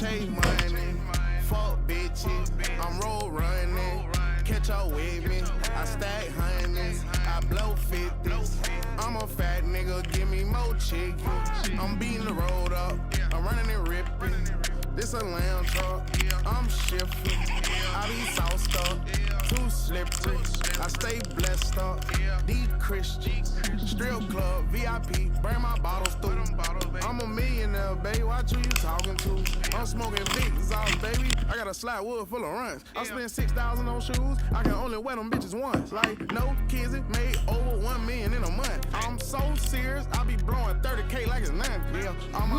chase money. Fuck bitches, I'm road running. Catch up with me, I stack hundreds, I blow 50s. I'm a fat nigga, give me more chicken. I'm beating the road up, I'm running and ripping. This a lamb truck, I'm shifting. I be sauced up, too slippery. I stay blessed up, these Christians. Strip club, VIP, bring my bottles through. I'm a millionaire, baby, watch who you talking to. I'm smoking big sauce, baby. I got a slide wood full of runs. I spend 6,000 on shoes, I can only wear them bitches once. Like, no kids, it made over 1 million in a month. I'm so serious, I be blowing 30K like it's nothing. Yeah, I'm a